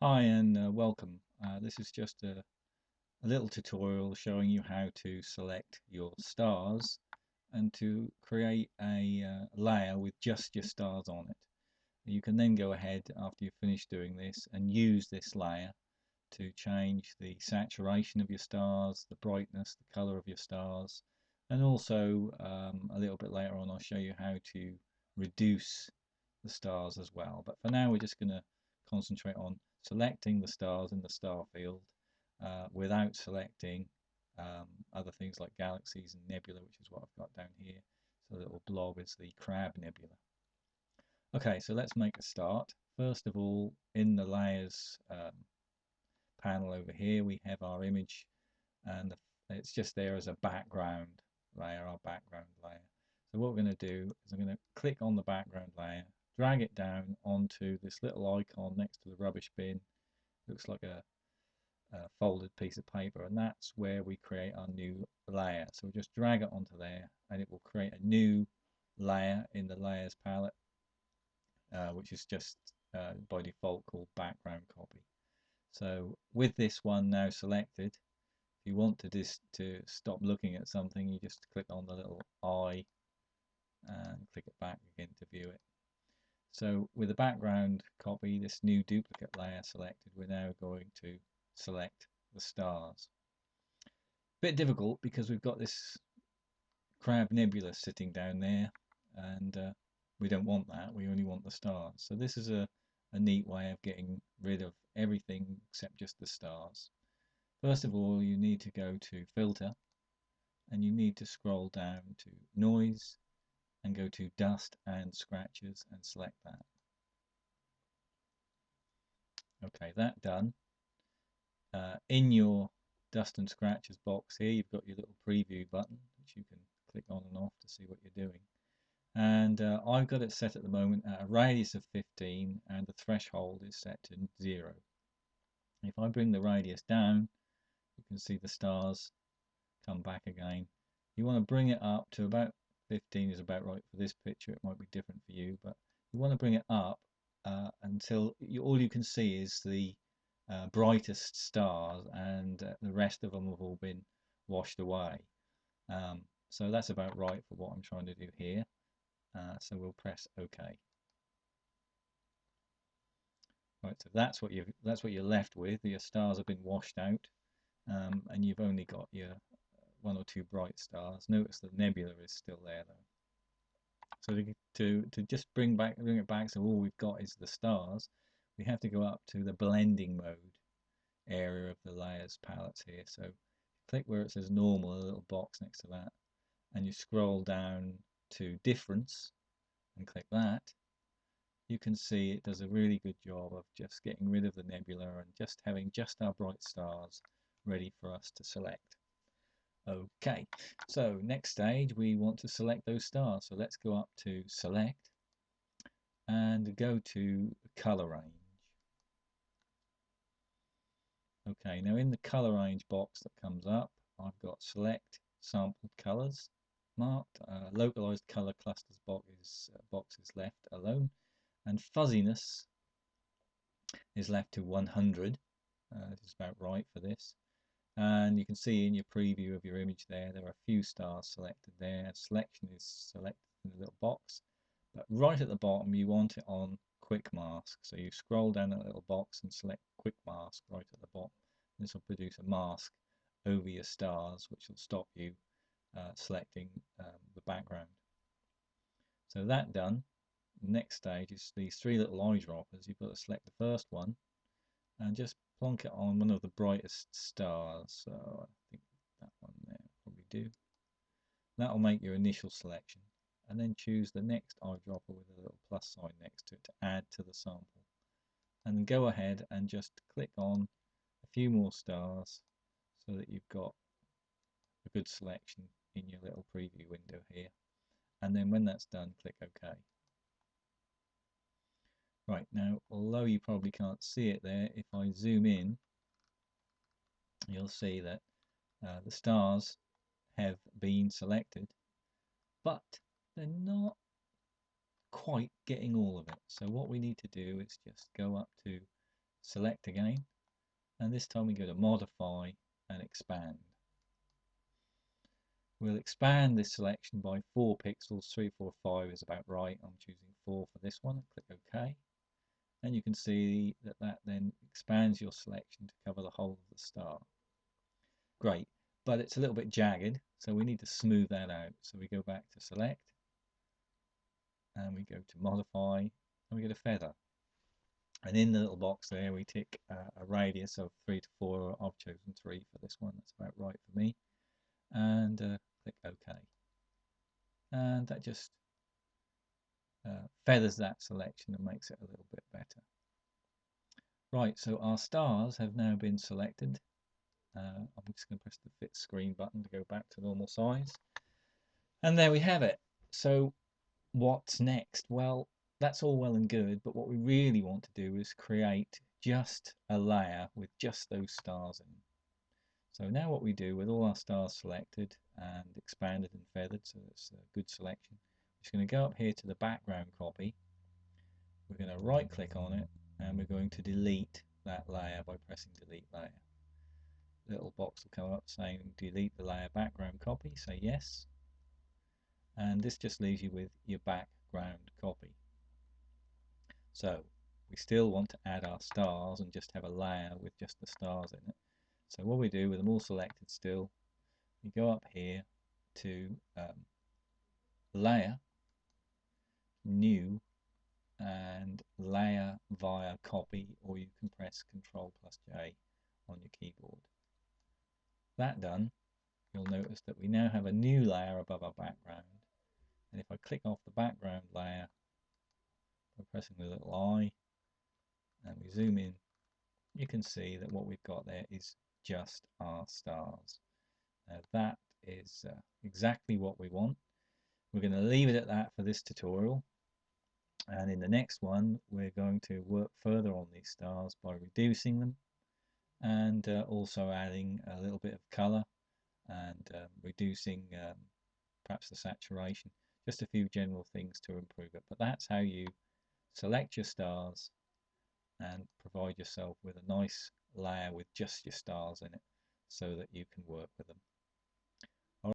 Hi and welcome. This is just a little tutorial showing you how to select your stars and to create a layer with just your stars on it. You can then go ahead after you've finished doing this and use this layer to change the saturation of your stars, the brightness, the color of your stars, and also a little bit later on I'll show you how to reduce the stars as well. But for now we're just going to concentrate on selecting the stars in the star field without selecting other things like galaxies and nebula, which is what I've got down here. So the little blob is the Crab Nebula. Okay, so let's make a start. First of all, in the layers panel over here, we have our image, and it's just there as a background layer, our background layer. So what we're going to do is I'm going to click on the background layer, drag it down onto this little icon next to the rubbish bin. Looks like a folded piece of paper, and that's where we create our new layer. So we'll just drag it onto there, and it will create a new layer in the layers palette, which is just by default called background copy. So with this one now selected, if you want to stop looking at something, you just click on the little eye and click it back again to view it. So with the background copy, this new duplicate layer selected, we're now going to select the stars. Bit difficult because we've got this Crab Nebula sitting down there, and we don't want that. We only want the stars. So this is a neat way of getting rid of everything except just the stars. First of all, you need to go to Filter, and you need to scroll down to Noise and go to Dust and Scratches and select that. Okay, that done. In your Dust and Scratches box here, you've got your little preview button, which you can click on and off to see what you're doing. And I've got it set at the moment at a radius of 15, and the threshold is set to 0. If I bring the radius down, you can see the stars come back again. You want to bring it up to about 15 is about right for this picture. It might be different for you, but you want to bring it up until all you can see is the brightest stars, and the rest of them have all been washed away. So that's about right for what I'm trying to do here. So we'll press OK. Right, so that's what you're left with. Your stars have been washed out, and you've only got your one or two bright stars. Notice the nebula is still there though. So to just bring it back, so all we've got is the stars. We have to go up to the blending mode area of the layers palettes here. So click where it says normal, a little box next to that, and you scroll down to difference and click that. You can see it does a really good job of just getting rid of the nebula and just having just our bright stars ready for us to select. Okay, so next stage we want to select those stars. So let's go up to select and go to color range. Okay, now in the color range box that comes up, I've got select sampled colors marked. Localized color clusters box is left alone, and fuzziness is left to 100. This is about right for this. And you can see in your preview of your image there are a few stars selected there. Selection is selected in the little box, but right at the bottom you want it on quick mask. So you scroll down that little box and select quick mask right at the bottom. This will produce a mask over your stars, which will stop you selecting the background. So that done, next stage is these three little eyedroppers. You've got to select the first one and just plonk it on one of the brightest stars. So I think that one there will probably do. That'll make your initial selection, and then choose the next eyedropper with a little plus sign next to it to add to the sample. And then go ahead and just click on a few more stars so that you've got a good selection in your little preview window here. And then when that's done, click OK. Right, now, although you probably can't see it there, if I zoom in, you'll see that the stars have been selected, but they're not quite getting all of it. So what we need to do is just go up to select again, and this time we go to modify and expand. We'll expand this selection by 4 pixels. 3, 4, 5 is about right. I'm choosing 4 for this one. Click OK. And you can see that that then expands your selection to cover the whole of the star. Great, but it's a little bit jagged, so we need to smooth that out. So we go back to select, and we go to modify, and we go to feather. And in the little box there, we tick a radius of 3 to 4. I've chosen 3 for this one. That's about right for me. And click OK. And that just feathers that selection and makes it a little bit better. Right, so our stars have now been selected. I'm just going to press the fit screen button to go back to normal size. And there we have it. So what's next? Well, that's all well and good, but what we really want to do is create just a layer with just those stars in. So now what we do with all our stars selected and expanded and feathered, so it's a good selection, we're just going to go up here to the background copy. We're going to right click on it, and we're going to delete that layer by pressing delete layer. The little box will come up saying delete the layer background copy. Say yes, and this just leaves you with your background copy. So we still want to add our stars and just have a layer with just the stars in it. So what we do with them all selected still, we go up here to layer, new, and layer via copy, or you can press Ctrl+J on your keyboard. That done, you'll notice that we now have a new layer above our background. And if I click off the background layer by pressing the little I and we zoom in, you can see that what we've got there is just our stars. Now that is exactly what we want. We're going to leave it at that for this tutorial, and in the next one we're going to work further on these stars by reducing them and also adding a little bit of color and reducing perhaps the saturation, just a few general things to improve it. But that's how you select your stars and provide yourself with a nice layer with just your stars in it so that you can work with them.